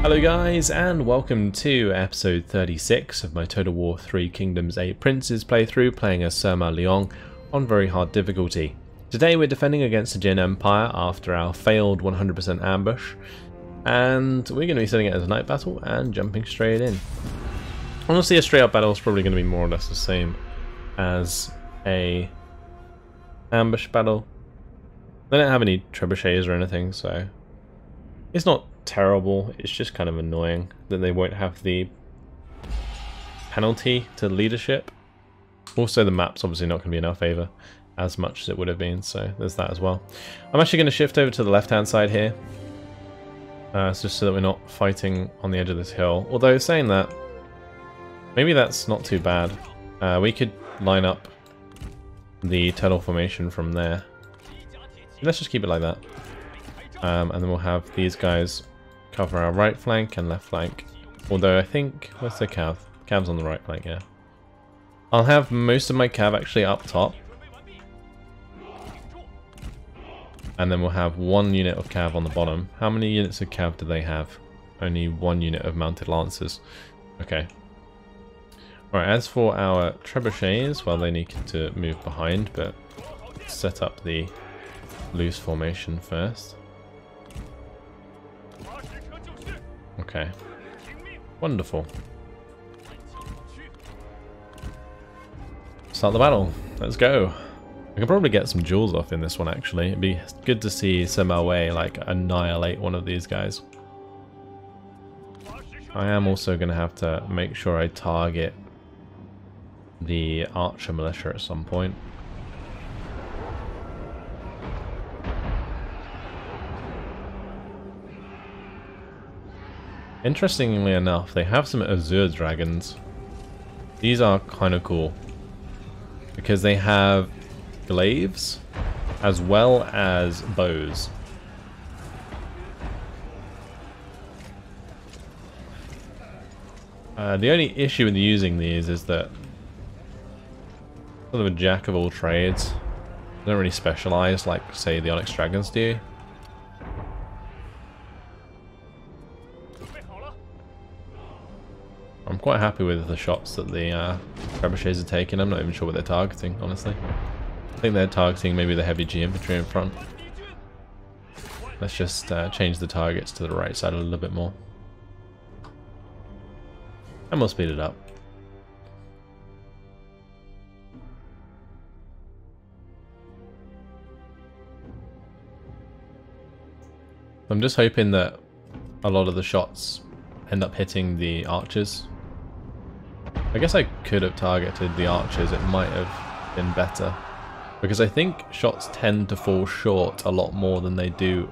Hello guys, and welcome to episode 36 of my Total War 3 Kingdoms 8 Princes playthrough, playing as Sima Liang on very hard difficulty. Today we're defending against the Jin Empire after our failed 100% ambush, and we're going to be setting it as a night battle and jumping straight in. Honestly, a straight up battle is probably going to be more or less the same as a ambush battle. They don't have any trebuchets or anything, so it's not terrible. It's just kind of annoying that they won't have the penalty to leadership. Also, the map's obviously not going to be in our favour as much as it would have been, so there's that as well. I'm actually going to shift over to the left hand side here, just so that we're not fighting on the edge of this hill. Although, saying that, maybe that's not too bad. We could line up the tunnel formation from there. Let's just keep it like that. And then we'll have these guys cover our right flank and left flank. Although I think, where's the cav? Cav's on the right flank, yeah. I'll have most of my cav actually up top. And then we'll have one unit of cav on the bottom. How many units of cav do they have? Only one unit of mounted lancers. Okay. Alright, as for our trebuchets, well, they need to move behind, but set up the loose formation first. Okay. Wonderful. Start the battle. Let's go. I can probably get some jewels off in this one, actually. It'd be good to see Sima Liang like annihilate one of these guys. I am also going to have to make sure I target the archer militia at some point. Interestingly enough, they have some Azure dragons. These are kind of cool because they have glaives as well as bows. The only issue with using these is that sort of a jack of all trades. They don't really specialize like, say, the Onyx dragons do. I'm quite happy with the shots that the trebuchets are taking. I'm not even sure what they're targeting, honestly. I think they're targeting maybe the heavy G infantry in front. Let's just change the targets to the right side a little bit more. And we'll speed it up. I'm just hoping that a lot of the shots end up hitting the archers. I guess I could have targeted the archers, it might have been better. Because I think shots tend to fall short a lot more than they do,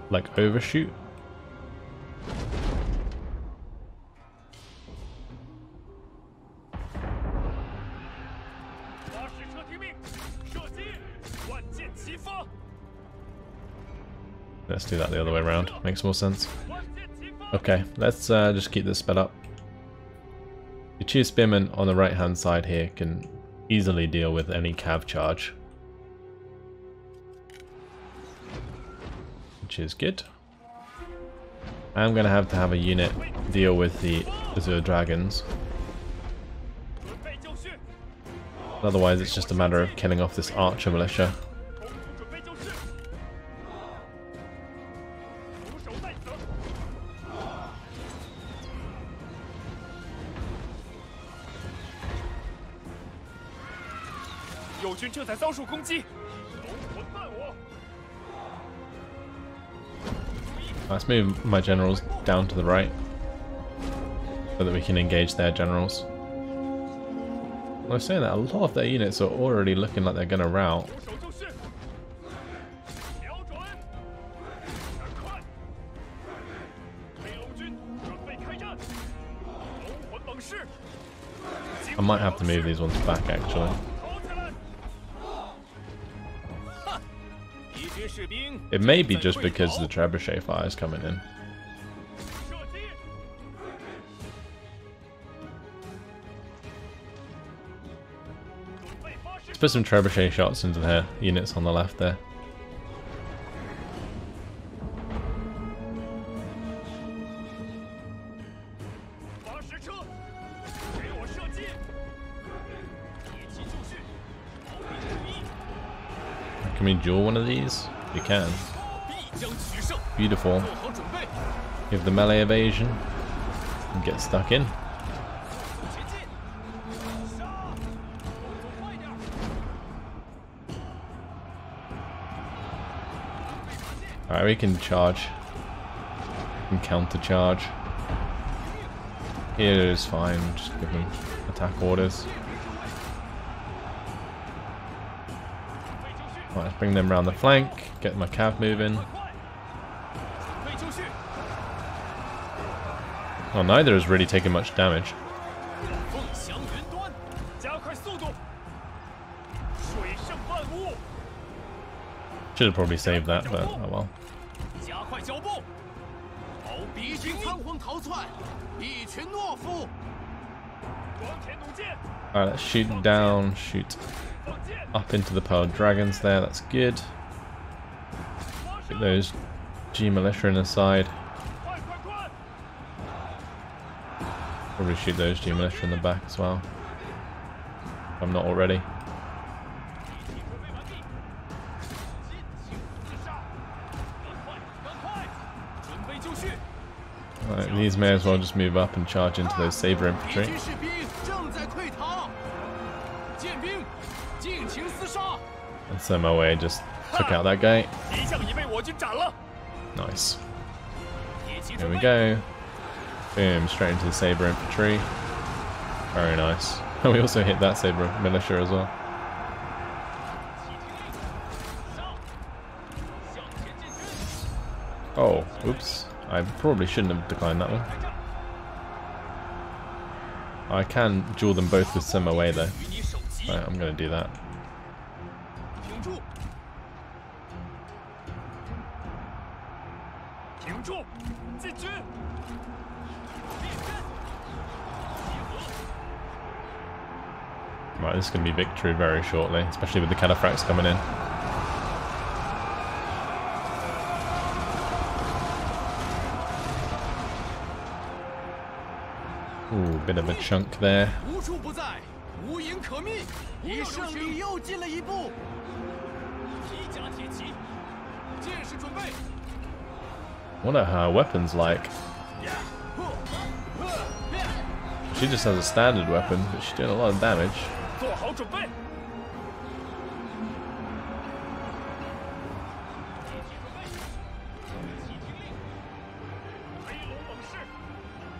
like, overshoot. Let's do that the other way around, makes more sense. Okay, let's just keep this sped up. The Chief Spearman on the right hand side here can easily deal with any cav charge, which is good. I'm going to have a unit deal with the Azure dragons. Otherwise it's just a matter of killing off this archer militia. Let's move my generals down to the right so that we can engage their generals. I was saying that a lot of their units are already looking like they're going to rout. I might have to move these ones back, actually. It may be just because the trebuchet fire is coming in. Let's put some trebuchet shots into their units on the left there. Can we duel one of these? We can. Beautiful. Give the melee evasion. And get stuck in. Alright, we can charge. We can counter charge. Here is fine, just give them attack orders. Right, let's bring them around the flank, get my cav moving. Oh, neither has really taken much damage. Should have probably saved that, but oh well. Alright, let's shoot down, shoot up into the pearl dragons there, that's good. Get those G militia in the side. Probably shoot those G militia in the back as well. If I'm not already. Right, these may as well just move up and charge into those saber infantry. And so my way just took out that guy. Nice. Here we go. Boom, straight into the saber infantry. Very nice. We also hit that saber militia as well. Oh, oops. I probably shouldn't have declined that one. I can duel them both with Sima Liang though. Right, I'm going to do that. Right, this is going to be victory very shortly, especially with the cataphracts coming in. Ooh, bit of a chunk there. What are her weapons like? She just has a standard weapon, but she's doing a lot of damage.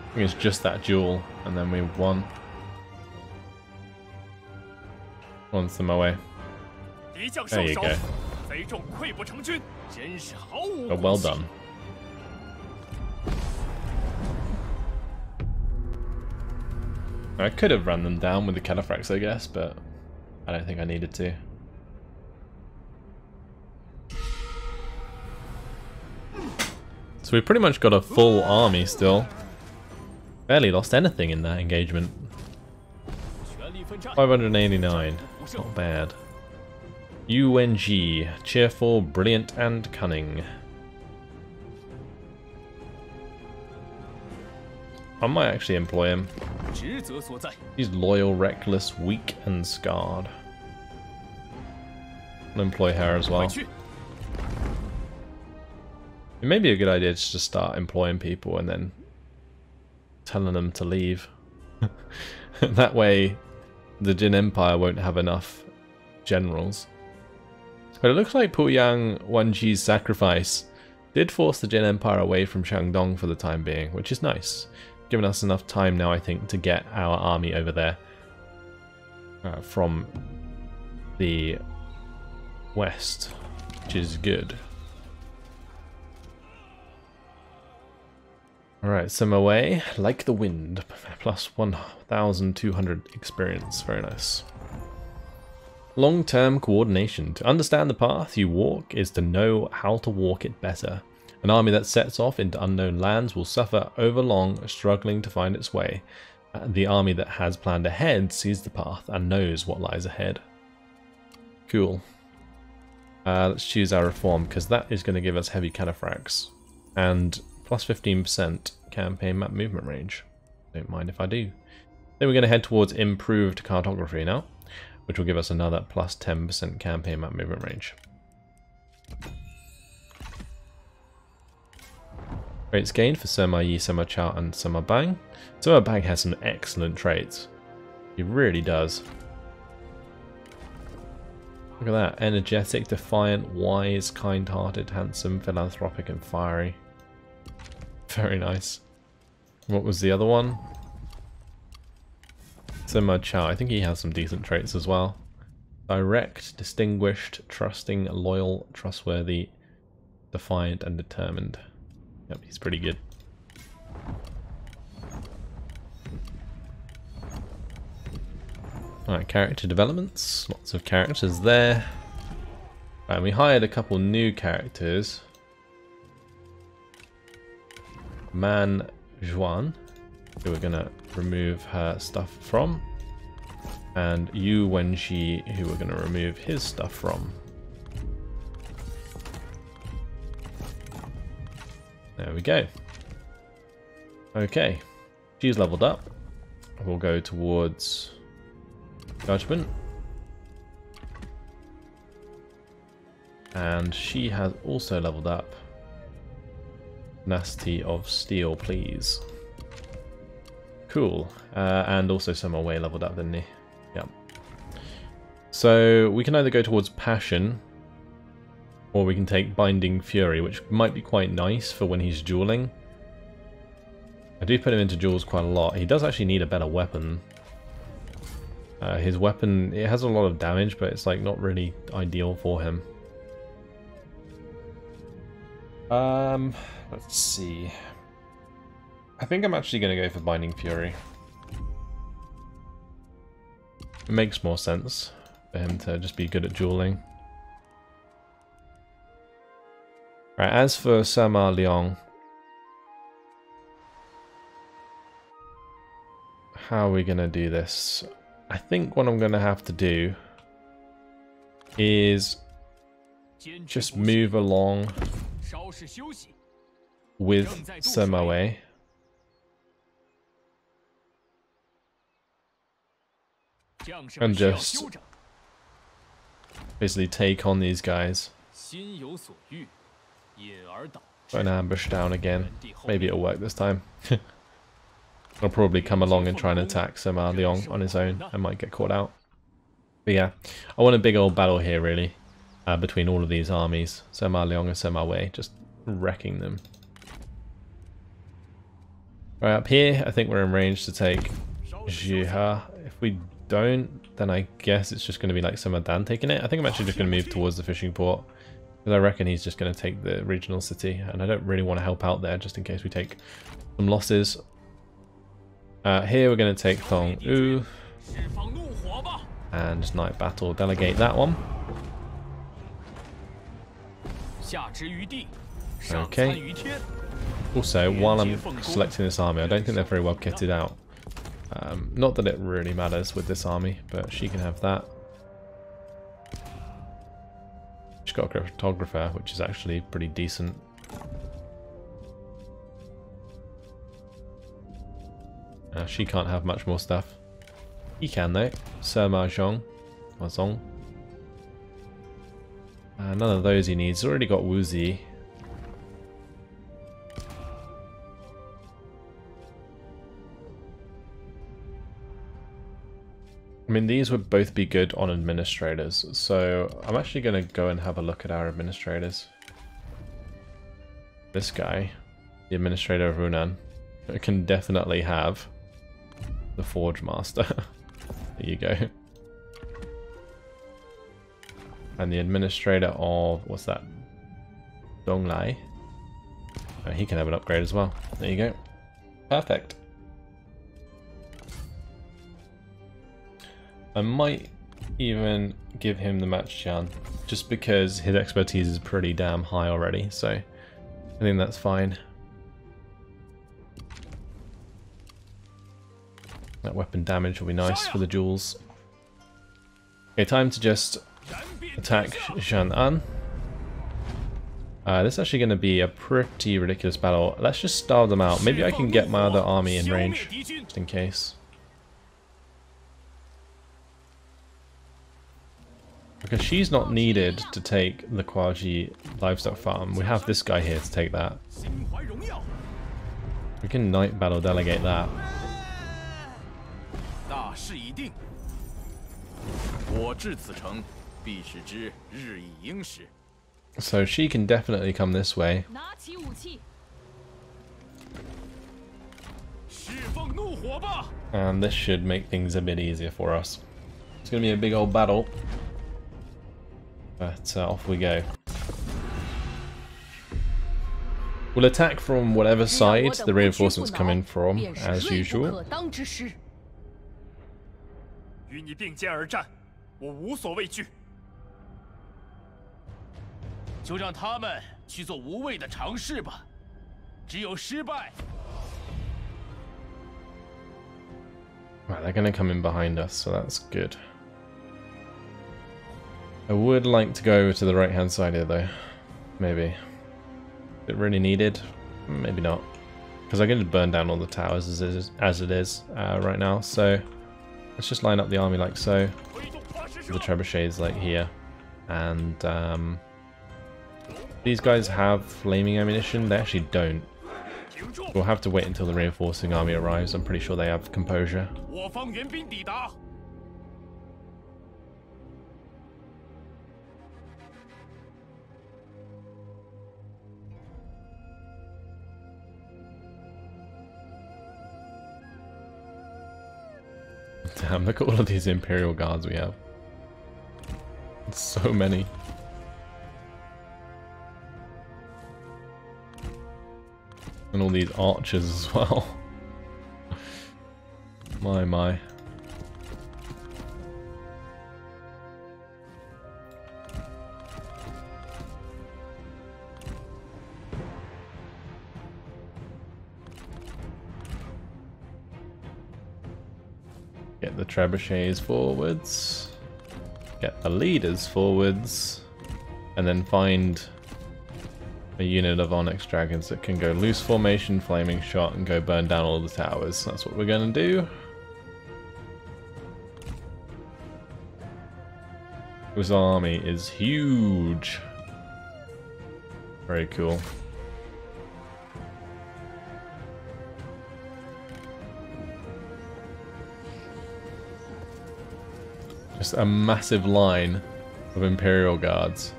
I think it's just that duel, and then we won. One Sima Liang. There you go. Oh, well done. I could have run them down with the cataphracts, I guess, but I don't think I needed to. So we pretty much got a full army still. Barely lost anything in that engagement. 589, not bad. UNG, cheerful, brilliant, and cunning. I might actually employ him. He's loyal, reckless, weak, and scarred. I'll employ her as well. It may be a good idea just to start employing people and then telling them to leave. That way the Jin Empire won't have enough generals. But it looks like Puyang Wanji's sacrifice did force the Jin Empire away from Shandong for the time being, which is nice. Giving us enough time now, I think, to get our army over there from the west, which is good. Alright, Sima Liang, like the wind, plus 1,200 experience, very nice. Long-term coordination. To understand the path you walk is to know how to walk it better. An army that sets off into unknown lands will suffer overlong, struggling to find its way. The army that has planned ahead sees the path and knows what lies ahead. Cool. Let's choose our reform, because that is going to give us heavy cataphracts. And plus 15% campaign map movement range. Don't mind if I do. Then we're going to head towards improved cartography now, which will give us another plus 10% campaign map movement range. Traits gained for Sima Yi, Sima Chao, and Sima Bang. Sima Bang has some excellent traits. He really does. Look at that. Energetic, defiant, wise, kind-hearted, handsome, philanthropic, and fiery. Very nice. What was the other one? Sima Chao. I think he has some decent traits as well. Direct, distinguished, trusting, loyal, trustworthy, defiant, and determined. Yep, he's pretty good. Alright, character developments. Lots of characters there. And we hired a couple new characters. Man Juan, who we're gonna remove her stuff from. And Yu Wenxi, who we're gonna remove his stuff from. There we go. Okay, she's leveled up. We'll go towards Judgment. And she has also leveled up. Nasty of Steel, please. Cool. And also Sima Wei leveled up, didn't he? Yep. So we can either go towards Passion, or we can take Binding Fury, which might be quite nice for when he's dueling. I do put him into duels quite a lot. He does actually need a better weapon. His weapon, it has a lot of damage, but it's like not really ideal for him. Let's see. I think I'm actually going to go for Binding Fury. It makes more sense for him to just be good at dueling. Right, as for Sima Liang, how are we going to do this? I think what I'm going to have to do is just move along with Sima Wei. And just basically take on these guys. Put an ambush down again. Maybe it'll work this time. I'll probably come along and try and attack Sima Liang on his own. I might get caught out. But yeah, I want a big old battle here really. Between all of these armies. Sima Liang and Sima Wei. Just wrecking them. Right up here, I think we're in range to take Jiha. If we don't, then I guess it's just going to be like Sima Dan taking it. I think I'm actually just going to move towards the fishing port. Because I reckon he's just going to take the regional city. And I don't really want to help out there just in case we take some losses. Here we're going to take Thong U. And Night Battle. Delegate that one. Okay. Also, while I'm selecting this army, I don't think they're very well kitted out. Not that it really matters with this army, but she can have that. She's got a cryptographer, which is actually pretty decent. She can't have much more stuff. He can though. Sima Zhong. Or Zong. None of those he needs. He's already got Wuzi. I mean, these would both be good on administrators, so I'm actually going to go and have a look at our administrators. This guy, the administrator of Runan, can definitely have the Forge Master. There you go. And the administrator of, what's that? Donglai. He can have an upgrade as well. There you go. Perfect. I might even give him the match chance, just because his expertise is pretty damn high already, so I think that's fine. That weapon damage will be nice for the duels. Okay, time to just attack Shan'an. This is actually going to be a pretty ridiculous battle. Let's just starve them out. Maybe I can get my other army in range, just in case. Because she's not needed to take the Kwaji livestock farm. We have this guy here to take that. We can night battle delegate that. So she can definitely come this way. And this should make things a bit easier for us. It's going to be a big old battle. But off we go. We'll attack from whatever side the reinforcements come in from, as usual. Right, they're going to come in behind us, so that's good. I would like to go over to the right hand side here though. Maybe. Is it really needed? Maybe not. Because I'm going to burn down all the towers as it is right now. So let's just line up the army like so. The trebuchets like here. And these guys have flaming ammunition. They actually don't. We'll have to wait until the reinforcing army arrives. I'm pretty sure they have composure. Damn, look at all of these Imperial Guards we have. So many. And all these archers as well. My. Get the trebuchets forwards. Get the leaders forwards. And then find a unit of Onyx Dragons that can go loose formation, flaming shot, and go burn down all the towers. That's what we're going to do. This army is huge. Very cool. Just a massive line of Imperial Guards.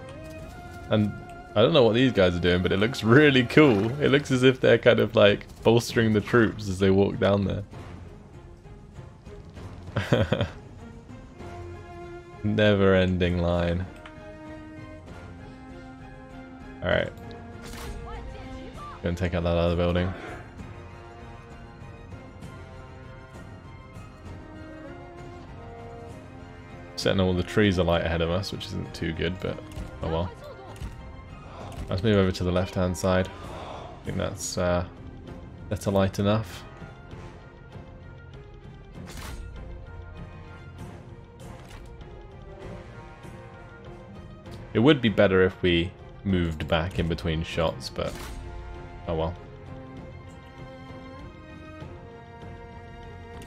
And I don't know what these guys are doing, but it looks really cool. It looks as if they're kind of like bolstering the troops as they walk down there. Never-ending line. Alright. Gonna take out that other building. Setting all the trees alight ahead of us, which isn't too good, but oh well. Let's move over to the left-hand side. I think that's better light enough. It would be better if we moved back in between shots, but oh well.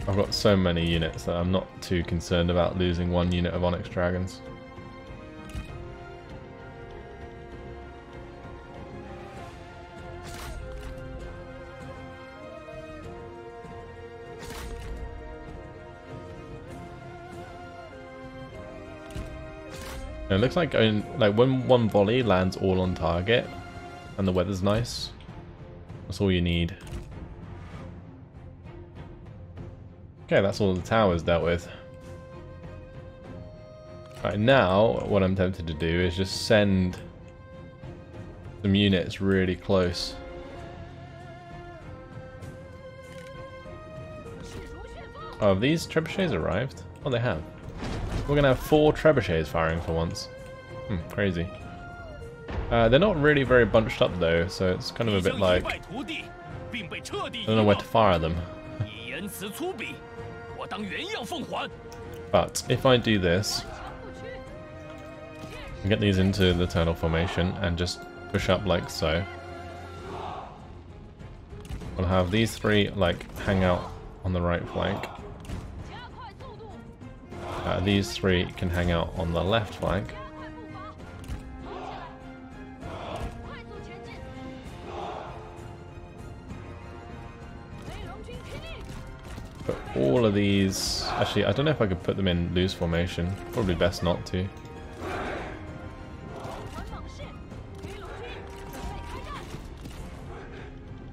I've got so many units that I'm not too concerned about losing one unit of Onyx Dragons. It looks like when one volley lands all on target and the weather's nice, that's all you need. Okay, that's all the towers dealt with. Right, now what I'm tempted to do is just send some units really close. Oh, have these trebuchets arrived? Oh, they have. We're gonna have 4 trebuchets firing for once. Crazy. They're not really very bunched up though, so it's kind of a bit like I don't know where to fire them. But if I do this, and get these into the turtle formation and just push up like so, we'll have these 3 like hang out on the right flank. these three can hang out on the left flank. But all of these... Actually, I don't know if I could put them in loose formation. Probably best not to.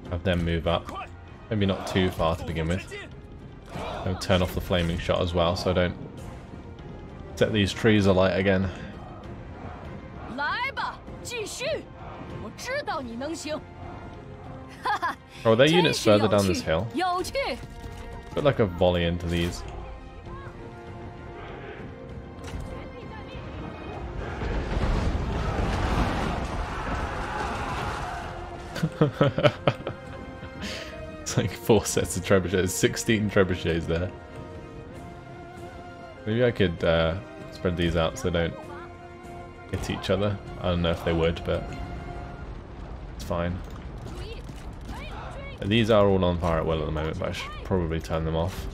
Have them move up. Maybe not too far to begin with. I'll turn off the flaming shot as well so I don't set these trees alight again. Oh, are there units further down this hill? Put like a volley into these. It's like 4 sets of trebuchets, 16 trebuchets there. Maybe I could spread these out so they don't hit each other. I don't know if they would, but it's fine. These are all on fire at will at the moment, but I should probably turn them off.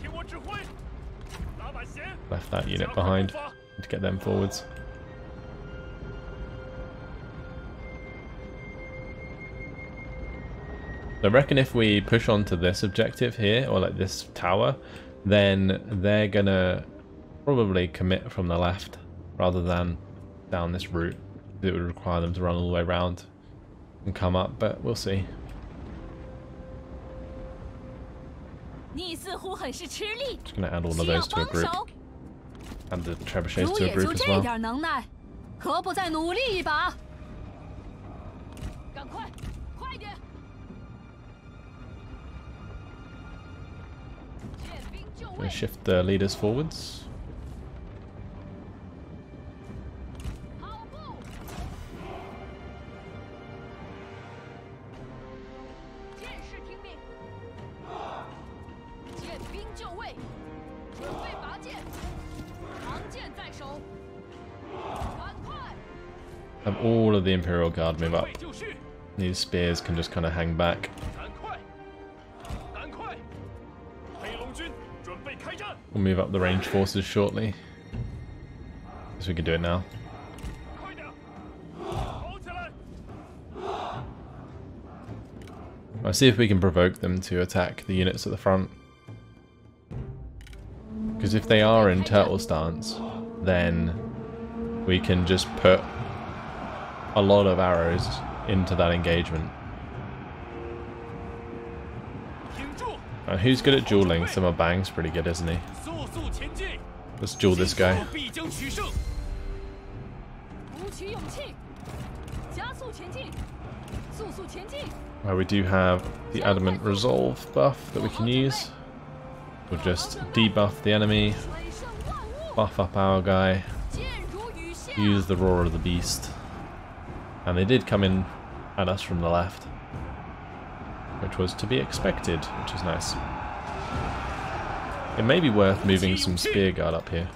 Left that unit behind to get them forwards. I reckon if we push on to this objective here, or like this tower, then they're gonna probably commit from the left rather than down this route. It would require them to run all the way around and come up, but we'll see. Just gonna add all of those to a group. And the trebuchets to a group as well. Gonna shift the leaders forwards. Have all of the Imperial Guard move up. These spears can just kind of hang back. We'll move up the range forces shortly. Guess we can do it now. I'll see if we can provoke them to attack the units at the front. Because if they are in turtle stance, then we can just put a lot of arrows into that engagement. Who's good at dueling? Sima Liang's pretty good, isn't he? Let's duel this guy. Well, we do have the Adamant Resolve buff that we can use. We'll just debuff the enemy, buff up our guy, use the Roar of the Beast. And they did come in at us from the left, which was to be expected, which is nice. It may be worth moving some spear guard up here.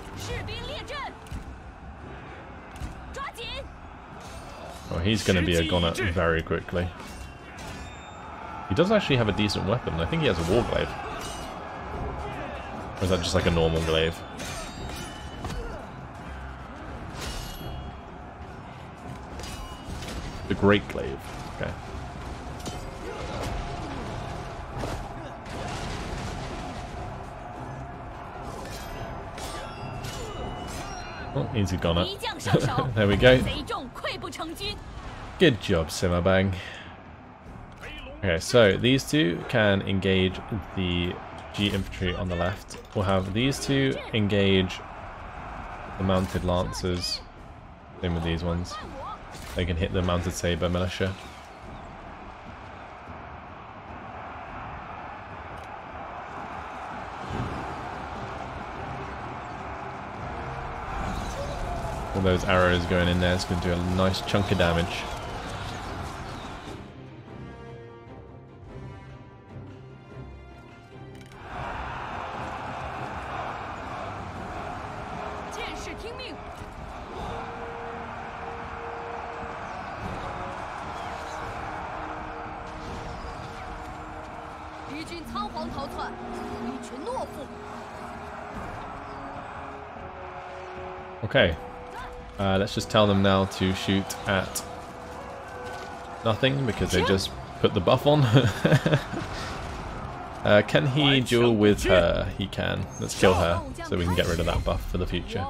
Oh, he's going to be a goner very quickly. He does actually have a decent weapon. I think he has a war glaive. Or is that just like a normal glaive? The Great Glaive. Okay. Oh, easy goner. There we go. Good job, Sima Liang. Okay, so these two can engage the G infantry on the left. We'll have these two engage the mounted lancers. Same with these ones. They can hit the mounted saber militia. All those arrows going in there is going to do a nice chunk of damage. Okay. Let's just tell them now to shoot at nothing because they just put the buff on. Can he duel with her? He can. Let's kill her so we can get rid of that buff for the future.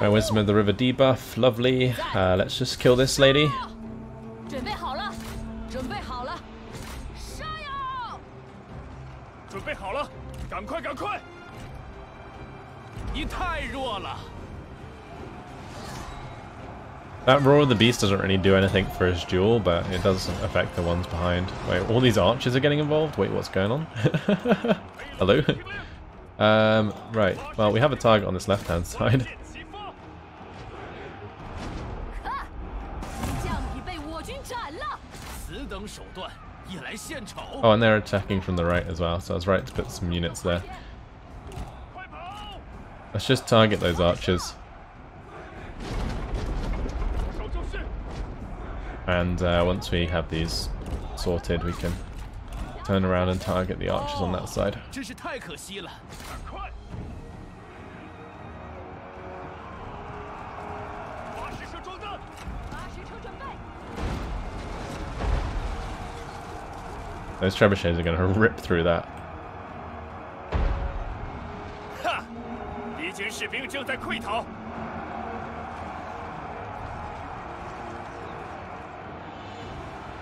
Right, Wisdom of the River debuff, lovely. Let's just kill this lady. That Roar of the Beast doesn't really do anything for his duel, but it does affect the ones behind. Wait, all these archers are getting involved? Wait, what's going on? Hello? Right, well, we have a target on this left-hand side. Oh, and they're attacking from the right as well, so I was right to put some units there. Let's just target those archers. And once we have these sorted, we can turn around and target the archers on that side. Those trebuchets are going to rip through that.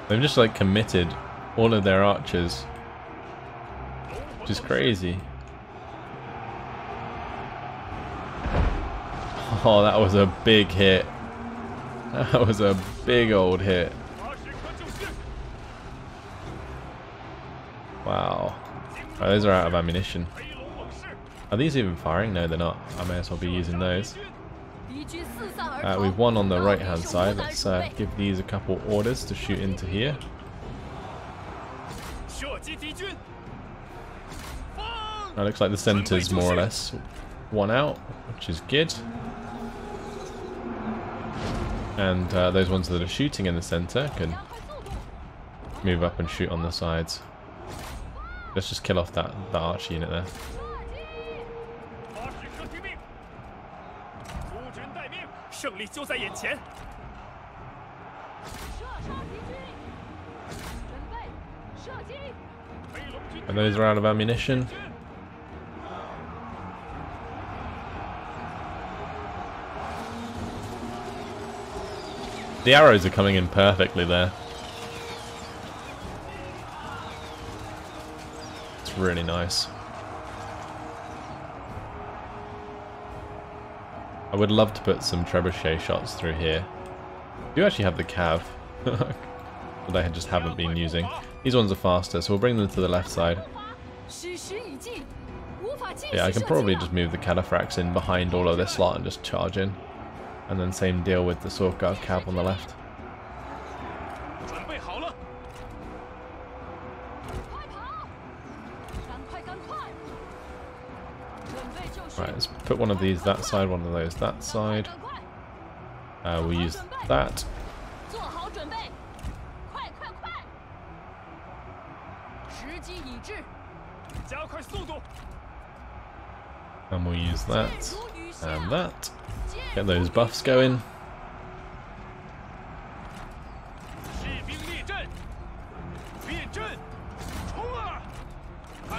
They've just like committed all of their archers, which is crazy. Oh, that was a big hit. That was a big old hit. Wow. Oh, those are out of ammunition. Are these even firing? No, they're not. I may as well be using those. We've won on the right hand side. Let's give these a couple orders to shoot into here. It looks like the center's more or less won out, which is good. And those ones that are shooting in the center can move up and shoot on the sides. Let's just kill off that archer unit there. And those are out of ammunition. The arrows are coming in perfectly there. It's really nice. I would love to put some trebuchet shots through here. I do actually have the cav, but I just haven't been using. These ones are faster, so we'll bring them to the left side. Yeah, I can probably just move the cataphracts in behind all of this slot and just charge in. And then same deal with the sword guard cav on the left. Right, let's put one of these that side, one of those that side. We'll use that. And we'll use that and that. Get those buffs going.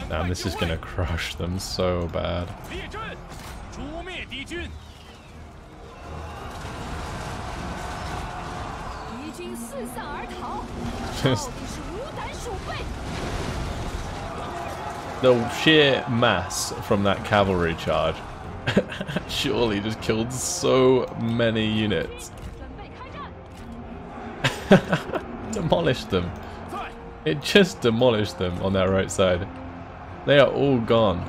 Damn, this is gonna crush them so bad. Just the sheer mass from that cavalry charge surely just killed so many units. Demolished them. It just demolished them on that right side. They are all gone.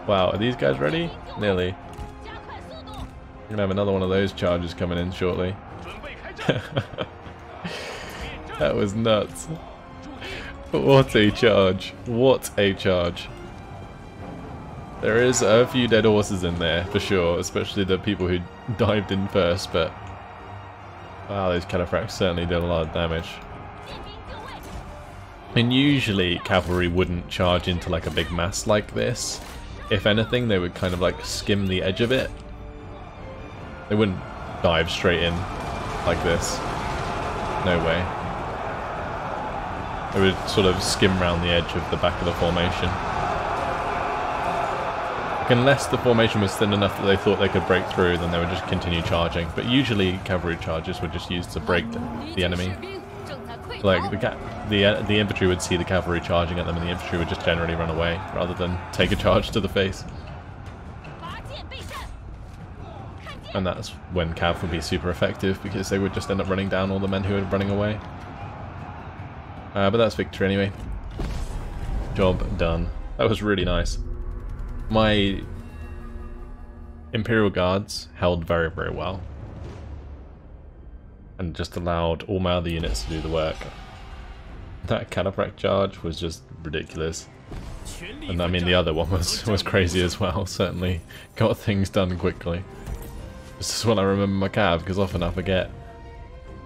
Wow, are these guys ready? Nearly. We're gonna have another one of those charges coming in shortly. That was nuts. What a charge. What a charge. There is a few dead horses in there, for sure, especially the people who dived in first, but... Wow, those cataphracts certainly did a lot of damage. And usually cavalry wouldn't charge into like a big mass like this. If anything, they would kind of like skim the edge of it. They wouldn't dive straight in like this. No way. They would sort of skim around the edge of the back of the formation. Unless the formation was thin enough that they thought they could break through, then they would just continue charging. But usually cavalry charges were just used to break the enemy. Like the infantry would see the cavalry charging at them, and the infantry would just generally run away rather than take a charge to the face. And that's when cav would be super effective, because they would just end up running down all the men who were running away. But that's victory anyway. Job done. That was really nice. My Imperial Guards held very, very well. And just allowed all my other units to do the work. That cataphract charge was just ridiculous. And I mean the other one was crazy as well, certainly got things done quickly. This is when I remember my cav, because often I forget.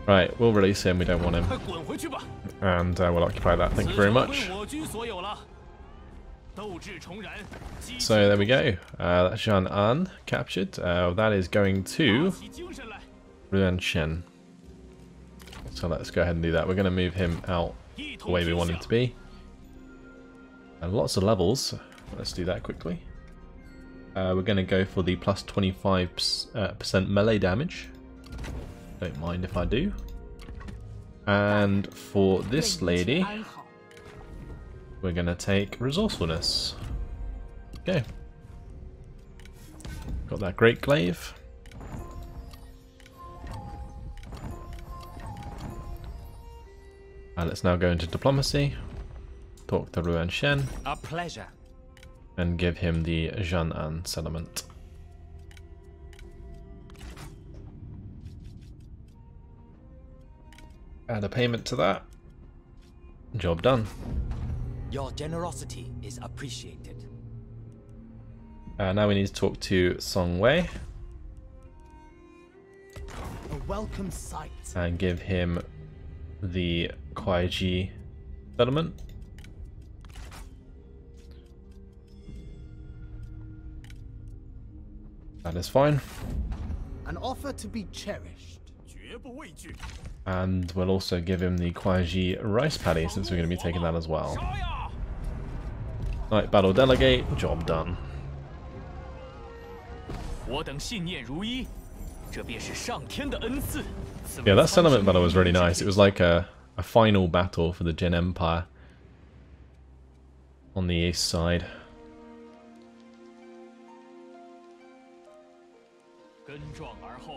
Right, we'll release him, we don't want him. And we'll occupy that, thank you very much. So there we go, that's Zhan An captured. That is going to Ruan Shen. So let's go ahead and do that. We're going to move him out the way we want him to be. And lots of levels. Let's do that quickly. We're going to go for the plus 25% melee damage. Don't mind if I do. And for this lady, we're going to take resourcefulness. Okay. Got that great glaive. Let's now go into diplomacy. Talk to Ruan Shen. A pleasure. And give him the Zhan An settlement. Add a payment to that. Job done. Your generosity is appreciated. Now we need to talk to Song Wei. A welcome sight. And give him the Kuaiji settlement. That is fine. An offer to be cherished. And we'll also give him the Kuaiji rice paddy, since we're going to be taking that as well. Right, battle delegate, job done. Yeah, that settlement battle was really nice. It was like a final battle for the Jin Empire on the east side.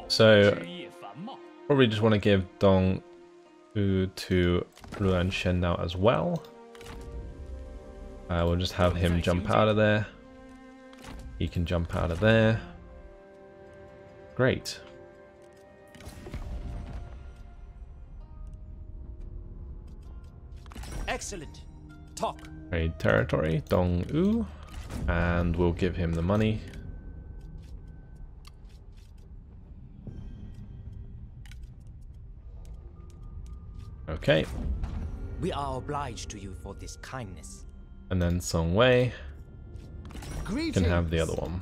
So, probably just want to give Dong Wu to Ruan Shen now as well. We'll just have him jump out of there. He can jump out of there. Great. Excellent. Talk. Trade territory, Dong Wu, and we'll give him the money. Okay. We are obliged to you for this kindness. And then Song Wei can have the other one.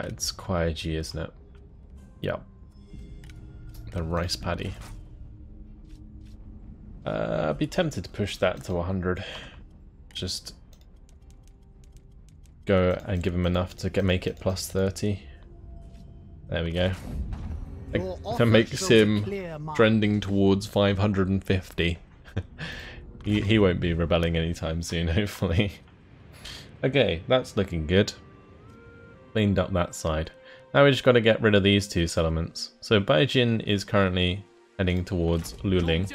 It's Kuaiji, isn't it? Yep. The rice paddy. I'd be tempted to push that to 100. Just go and give him enough to make it plus 30. There we go. That makes him trending towards 550. He won't be rebelling anytime soon, hopefully. Okay, that's looking good. Cleaned up that side. Now we just got to get rid of these two settlements. So Baijin is currently heading towards Luling.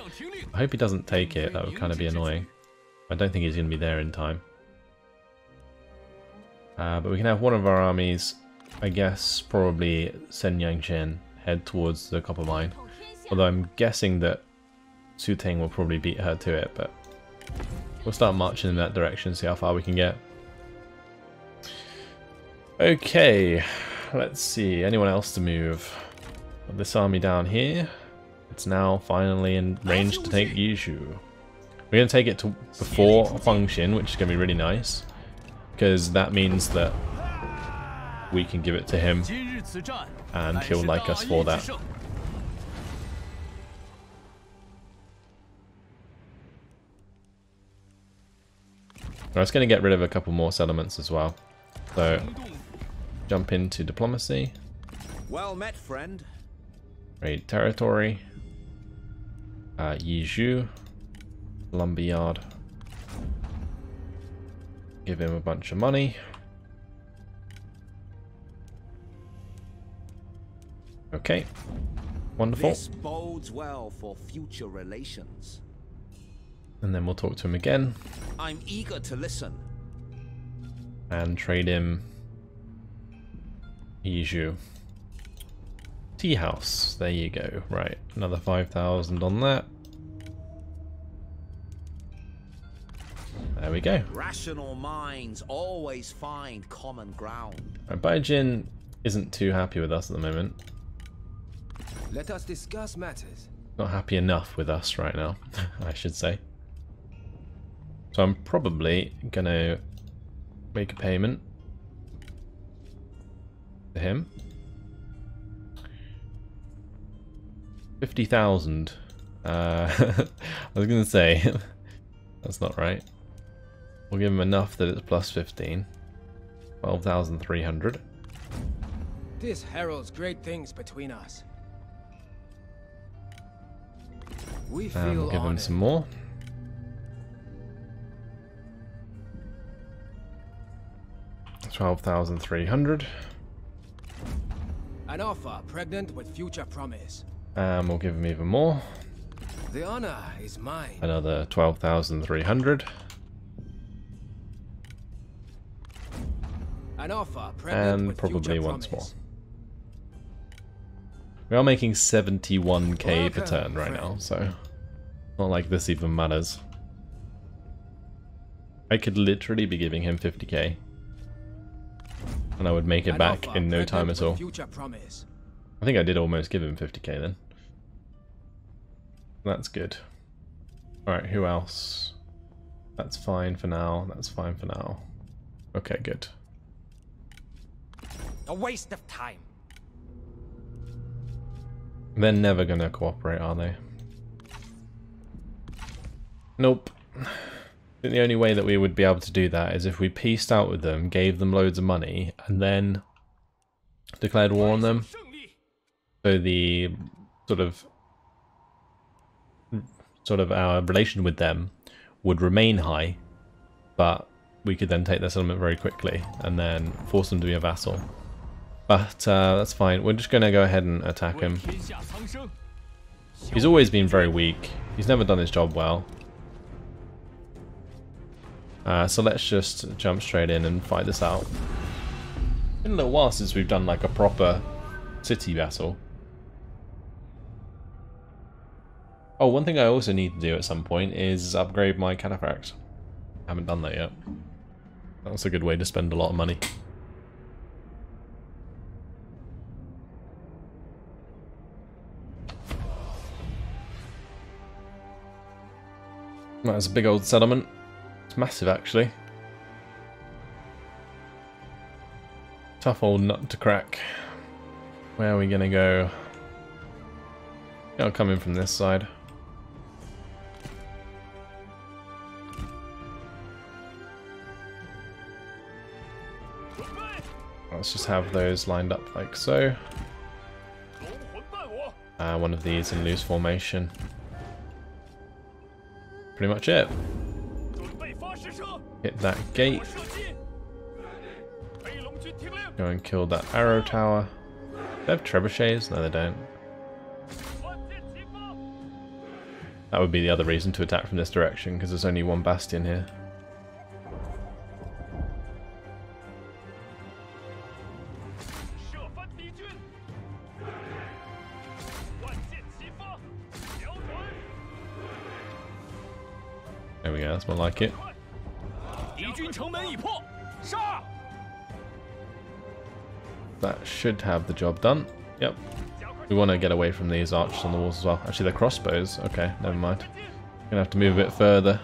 I hope he doesn't take it, that would kind of be annoying. I don't think he's going to be there in time. But we can have one of our armies, I guess probably Sen Yangchen, head towards the copper mine. Although I'm guessing that Su Ting will probably beat her to it, but we'll start marching in that direction, see how far we can get. Okay, let's see. Anyone else to move? This army down here. It's now finally in range to take Yizhu. We're going to take it to before Huangxin, which is going to be really nice. Because that means that we can give it to him. And he'll like us for that. I was going to get rid of a couple more settlements as well. So, jump into diplomacy. Well met, friend. Raid territory. Yizhu. Lumberyard. Give him a bunch of money. Okay. Wonderful. This bodes well for future relations. And then we'll talk to him again. I'm eager to listen. And trade him Yizhu. Tea house. There you go. Right. Another 5,000 on that. There we go. Rational minds always find common ground. Right, Baijin isn't too happy with us at the moment. Let us discuss matters. Not happy enough with us right now, I should say. So I'm probably gonna make a payment to him. 50,000. I was gonna say that's not right. We'll give him enough that it's plus 15. 12,300. This heralds great things between us. We And feel we'll give him honored. some more. $12,300. An offer pregnant with future promise. And we'll give him even more. The honor is mine. Another 12,300. An offer pregnant And with probably future once more. promise. We are making 71k per Welcome, turn right now, friend. so not like this even matters. I could literally be giving him 50k. And I would make it An back offer in no time pregnant at all. with future promise. I think I did almost give him 50k then. That's good. Alright, who else? That's fine for now. That's fine for now. Okay, good. A waste of time. They're never gonna cooperate, are they? Nope. I think the only way that we would be able to do that is if we pieced out with them, gave them loads of money, and then declared war on them. So the sort of our relation with them would remain high, but we could then take their settlement very quickly and then force them to be a vassal. But that's fine. We're just going to go ahead and attack him. He's always been very weak. He's never done his job well. So let's just jump straight in and fight this out. It's been a little while since we've done like a proper city vassal. Oh, one thing I also need to do at some point is upgrade my cataphract. I haven't done that yet. That's a good way to spend a lot of money. That's a big old settlement. It's massive, actually. Tough old nut to crack. Where are we gonna go? I'll come in from this side. Let's just have those lined up like so. One of these in loose formation. Pretty much it. Hit that gate. Go and kill that arrow tower. They have trebuchets? No, they don't. That would be the other reason to attack from this direction, because there's only one bastion here. There we go, that's more like it. that should have the job done. Yep. We want to get away from these archers on the walls as well. Actually, they're crossbows. Okay, never mind. Gonna have to move a bit further.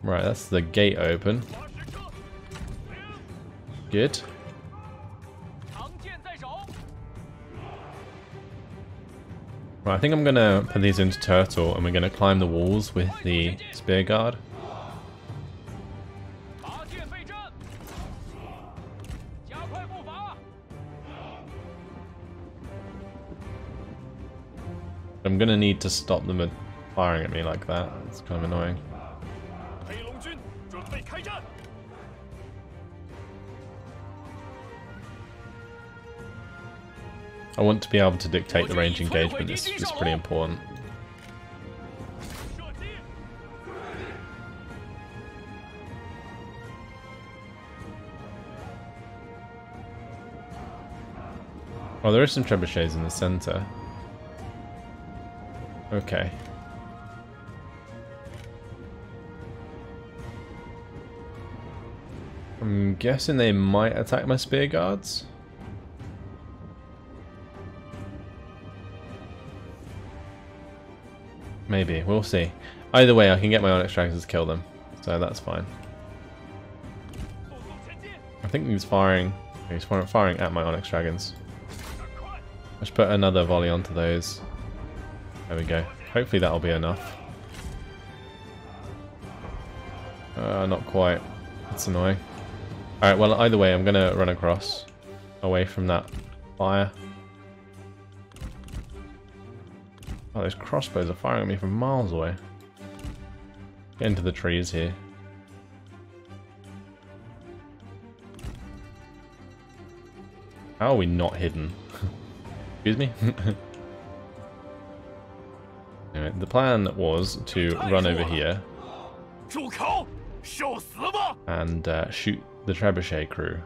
Right, that's the gate open. Good. Right, I think I'm gonna put these into turtle and we're gonna climb the walls with the spear guard. I'm gonna need to stop them firing at me like that. It's kind of annoying. I want to be able to dictate the range engagement. This is pretty important. Oh, there is some trebuchets in the center. Okay. I'm guessing they might attack my spear guards. Maybe, we'll see. Either way, I can get my Onyx Dragons to kill them, so that's fine. I think he's firing at my Onyx Dragons. I should put another volley onto those. There we go. Hopefully that'll be enough. Not quite. That's annoying. Alright, well either way I'm gonna run across. Away from that fire. Oh, those crossbows are firing at me from miles away. Get into the trees here. How are we not hidden? Excuse me? Anyway, the plan was to run over here and shoot the trebuchet crew.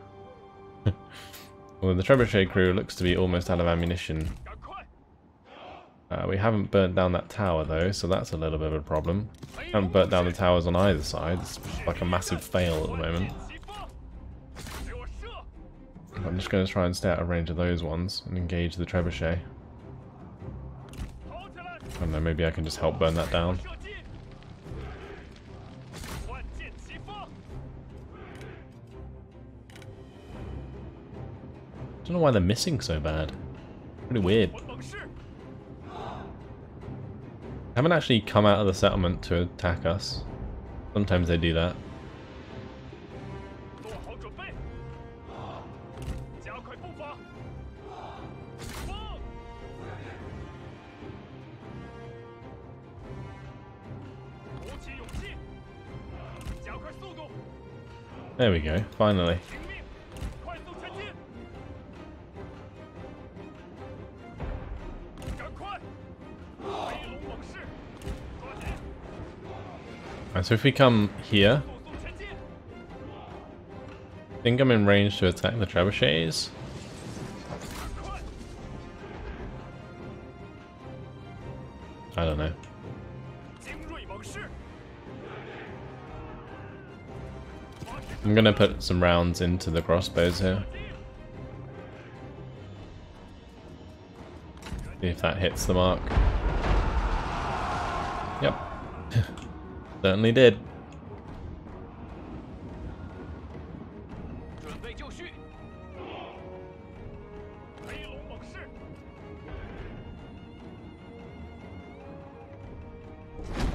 Well, the trebuchet crew looks to be almost out of ammunition. We haven't burnt down that tower though, so that's a little bit of a problem. Haven't burnt down the towers on either side. It's like a massive fail at the moment. I'm just going to try and stay out of range of those ones and engage the trebuchet. I don't know, maybe I can just help burn that down. I don't know why they're missing so bad. Pretty weird. Haven't actually come out of the settlement to attack us. Sometimes they do that. There we go, finally. Right, so if we come here, I think I'm in range to attack the trebuchets. I don't know. I'm gonna put some rounds into the crossbows here. See if that hits the mark. Yep. Certainly did.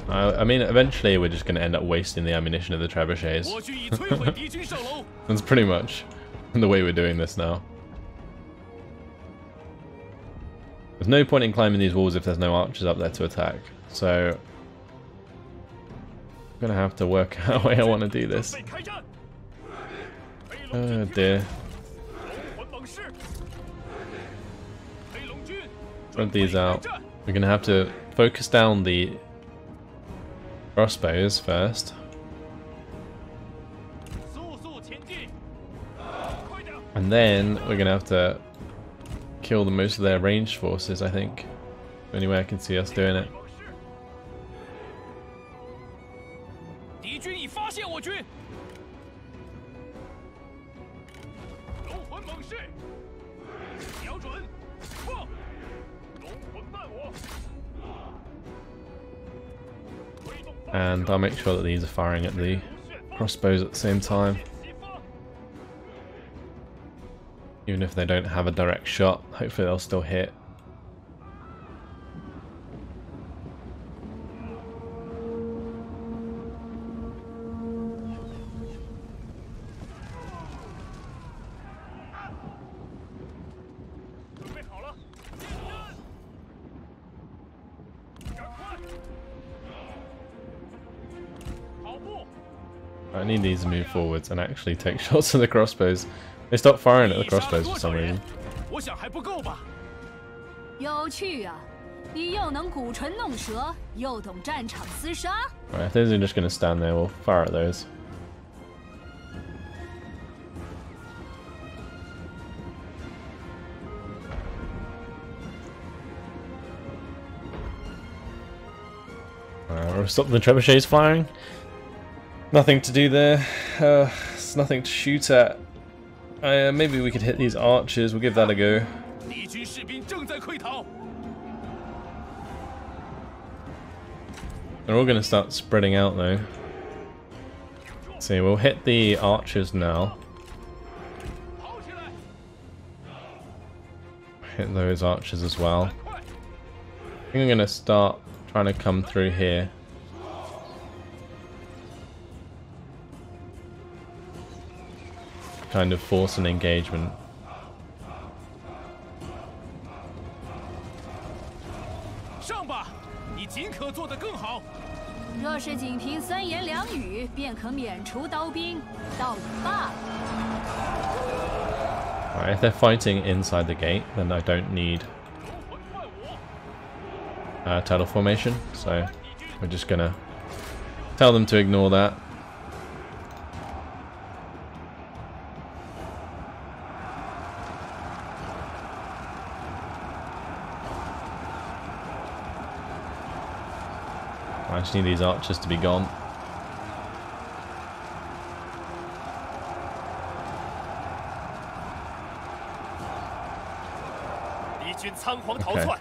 I mean, eventually we're just going to end up wasting the ammunition of the trebuchets. That's pretty much the way we're doing this now. There's no point in climbing these walls if there's no archers up there to attack. So I'm going to have to work out a way I want to do this. Oh dear. Spread these out. We're going to have to focus down the crossbows first. And then we're going to have to kill the most of their ranged forces, I think. The only way I can see us doing it. And I'll make sure that these are firing at the crossbows at the same time. Even if they don't have a direct shot, hopefully they'll still hit. I need these to move forwards and actually take shots at the crossbows. They stopped firing at the crossbows for some reason. 我想还不够吧。有趣啊！你又能鼓唇弄舌，又懂战场厮杀。 Right, if those are just going to stand there, we'll fire at those. We'll stop the trebuchets firing. Nothing to do there. It's nothing to shoot at. Maybe we could hit these archers. We'll give that a go. 敌军士兵正在溃逃。 They're all going to start spreading out though. So we'll hit the archers now. Hit those archers as well. I think I'm going to start trying to come through here. Kind of force an engagement. 上吧，你尽可做得更好。若是仅凭三言两语便可免除刀兵，倒也罢了。 Right, if they're fighting inside the gate, then I don't need turtle formation, so we're just gonna tell them to ignore that. I just need these archers to be gone. 敌军仓皇逃窜，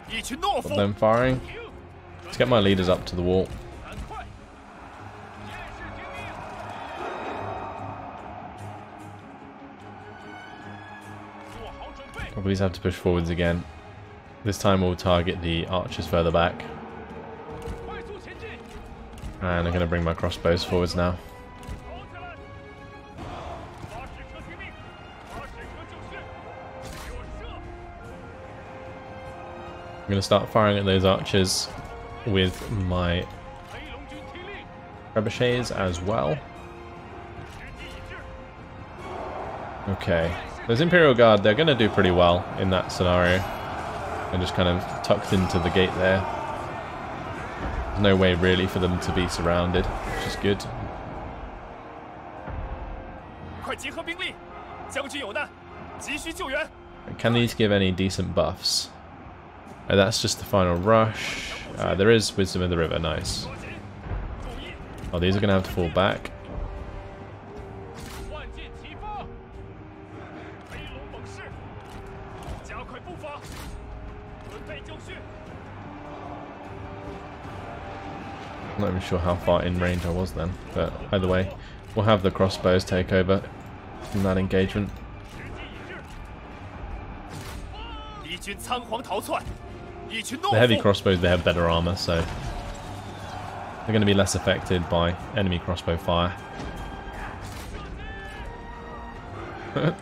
一群懦夫。 Got them firing. Let's get my leaders up to the wall. 赶快！剑士听命！做好准备。 Probably have to push forwards again. This time we'll target the archers further back. 快速前进！ And I'm going to bring my crossbows forwards now. 跑起来！发矢车听命！发矢车就绪！给我射！ I'm going to start firing at those archers with my 黑龙军听令！ trebuchets as well. 时机已至！ Okay. Those Imperial Guard, they're going to do pretty well in that scenario. They're just kind of tucked into the gate there. There's no way really for them to be surrounded, which is good. 快集合兵力！将军有难，急需救援！ Can these give any decent buffs? Oh, that's just the final rush. There is Wisdom of the River, nice. 抓紧！注意！ Oh, these are going to have to fall back. 万箭齐发！黑龙猛士，加快步伐，准备就绪！ I'm not even sure how far in range I was then, but either way, we'll have the crossbows take over from that engagement. 敌军仓皇逃窜，一群懦 The heavy 夫。 crossbows, they have better armor, so they're going to be less affected by enemy crossbow fire.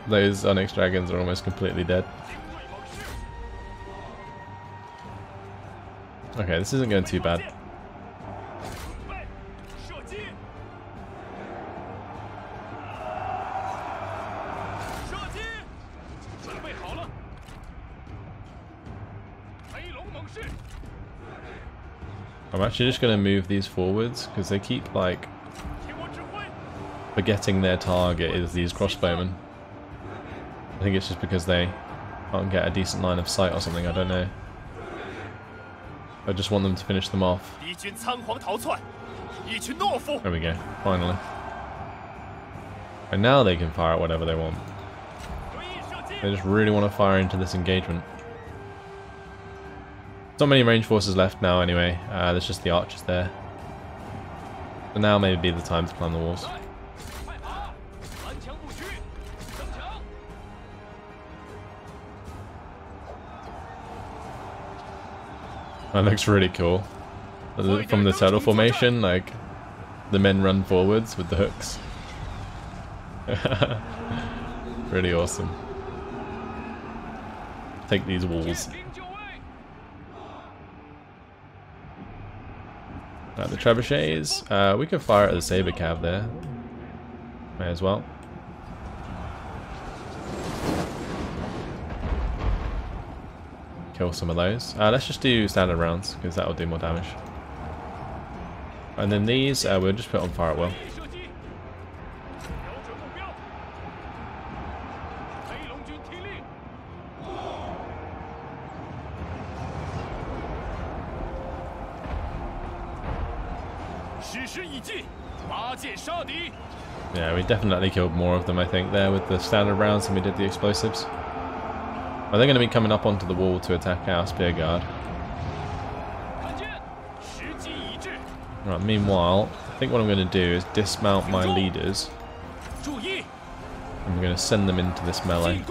Those Onyx dragons are almost completely dead. Okay, this isn't going too bad. 准备射击！射击！准备好了！黑龙猛士， I'm actually just going to move these forwards because they keep like 听我指挥！ forgetting their target is these crossbowmen. I think it's just because they can't get a decent line of sight or something, I don't know. I just want them to finish them off. 敌军仓皇逃窜，一群懦夫。 There we go, finally. And now they can fire at whatever they want. 注意射！ They just really want to fire into this engagement. Not many range forces left now anyway. There's just the archers there. So now maybe be the time to climb the walls. That looks really cool. From the turtle formation, like the men run forwards with the hooks. Pretty awesome. Take these walls. Right, the trebuchets. We could fire at the saber cav there. May as well. Kill some of those. Let's just do standard rounds because that will do more damage. And then these, we'll just put on fire at will. Yeah, we definitely killed more of them, I think, there with the standard rounds than we did the explosives. Are they going to be coming up onto the wall to attack our spear guard? Right, meanwhile, I think what I'm going to do is dismount my leaders. I'm going to send them into this melee.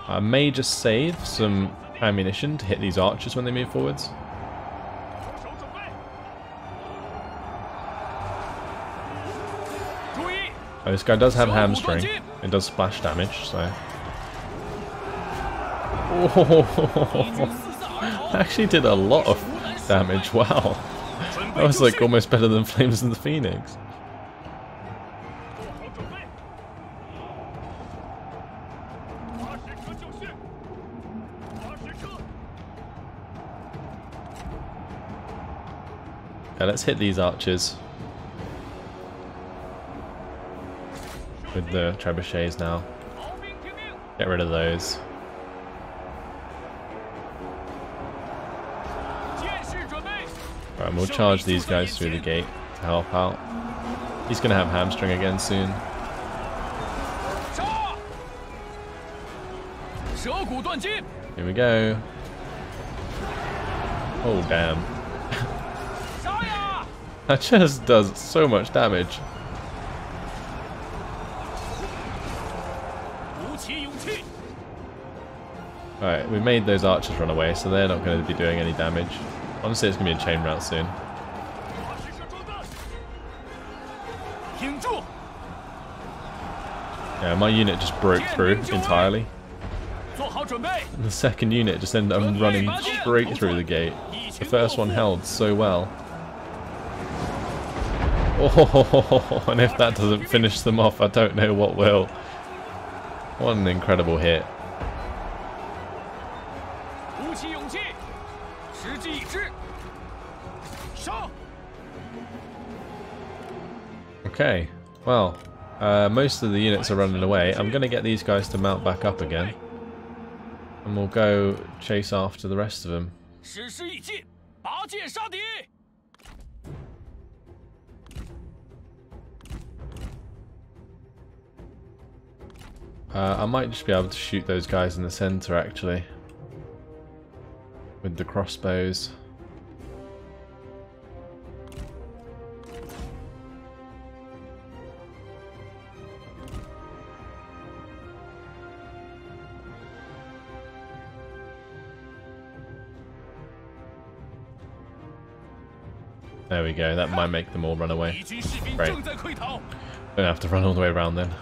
I may just save some ammunition to hit these archers when they move forwards. Oh, this guy does have hamstring. It does splash damage, so... Oh, actually did a lot of damage, wow. That was like almost better than Flames in the Phoenix. Yeah, let's hit these archers. With the trebuchets now. Get rid of those. Right, we'll charge these guys through the gate to help out. He's gonna have hamstring again soon. Here we go. Oh damn. That just does so much damage. Alright, we made those archers run away, so they're not going to be doing any damage. Honestly, it's going to be a chain rout soon. Yeah, my unit just broke through entirely. And the second unit just ended up running straight through the gate. The first one held so well. Oh, and if that doesn't finish them off, I don't know what will. What an incredible hit. Okay, well, most of the units are running away. I'm going to get these guys to mount back up again. And we'll go chase after the rest of them. I might just be able to shoot those guys in the center actually. With the crossbows. There we go, that might make them all run away. Great. Don't have to run all the way around then.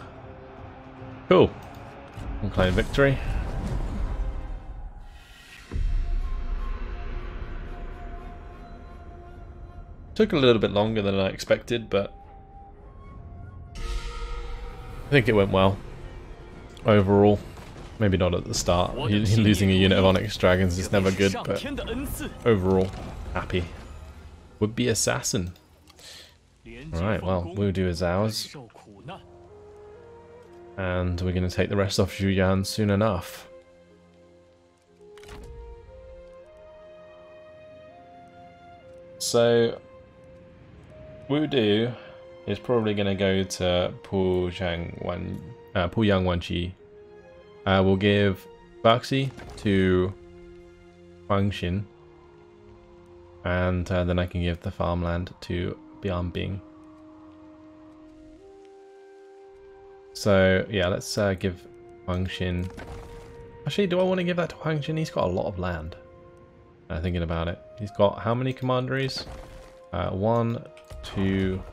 Cool. We'll claim victory. Took a little bit longer than I expected, but I think it went well. Overall. Maybe not at the start. Losing a unit of Onyx Dragons is never good, but overall, happy. Would-be assassin. Alright, well, we'll do as ours. And we're going to take the rest off Zhuyan soon enough. So Wudu is probably going to go to Puyang Wanqi. We'll give Baxi to Huangshin, and then I can give the farmland to Bianbing. So yeah, let's give Huangshin. Actually, do I want to give that to Huangshin? He's got a lot of land. Thinking about it, he's got how many commanderies? 1, 2,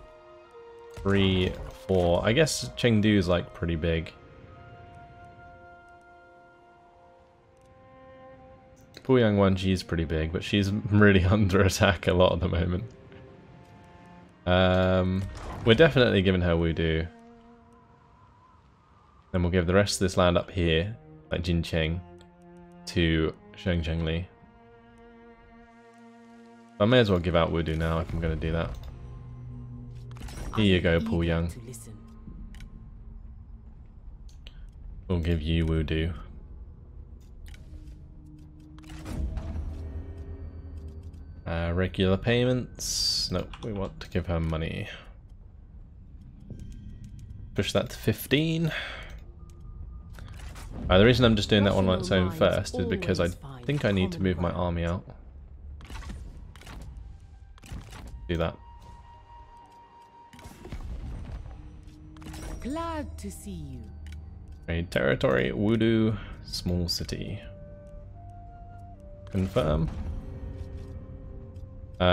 3, 4. I guess Chengdu is like pretty big. Puyang Wanji is pretty big, but she's really under attack a lot at the moment. We're definitely giving her Wudu. Then we'll give the rest of this land up here, like Jincheng, to Shengzhengli. I may as well give out Wudu now if I'm going to do that. Here you go, Puyang. We'll give you Wudu. Regular payments. No, we want to give her money. Push that to 15. The reason I'm just doing that one on its own first is because I think I need to move my army out. Do that. Glad to see you. Trade territory, Wudu, small city. Confirm.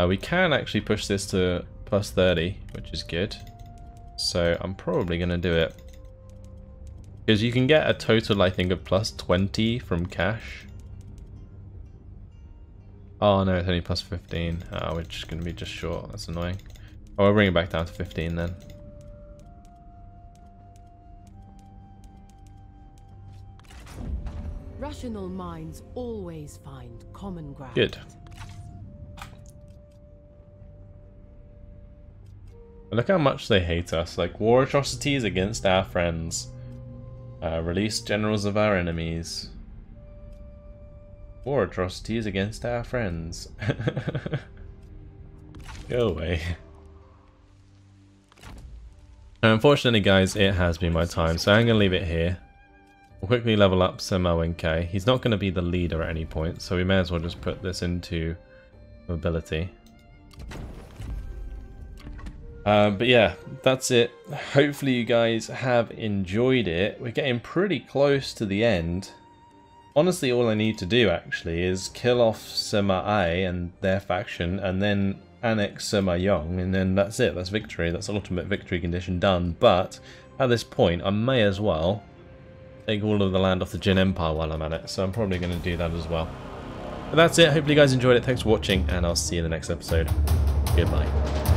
We can actually push this to plus 30, which is good. So I'm probably going to do it. Because you can get a total, I think, of plus 20 from cash. Oh no, it's only plus 15. Oh, we're just going to be just short. That's annoying. Oh, we'll bring it back down to 15 then. Rational minds always find common ground. Good. Look how much they hate us. Like, war atrocities against our friends. Release generals of our enemies. War atrocities against our friends. Go away. Unfortunately, guys, it has been my time, so I'm going to leave it here. We'll quickly level up Sima Liang. He's not going to be the leader at any point, so we may as well just put this into mobility. But yeah, that's it. Hopefully you guys have enjoyed it. We're getting pretty close to the end. Honestly, all I need to do actually is kill off Sima Ai and their faction, and then annex Sima Liang, and then that's it. That's victory. That's ultimate victory condition done. But at this point, I may as well take all of the land off the Jin Empire while I'm at it. So I'm probably going to do that as well. But that's it. Hopefully you guys enjoyed it. Thanks for watching, and I'll see you in the next episode. Goodbye.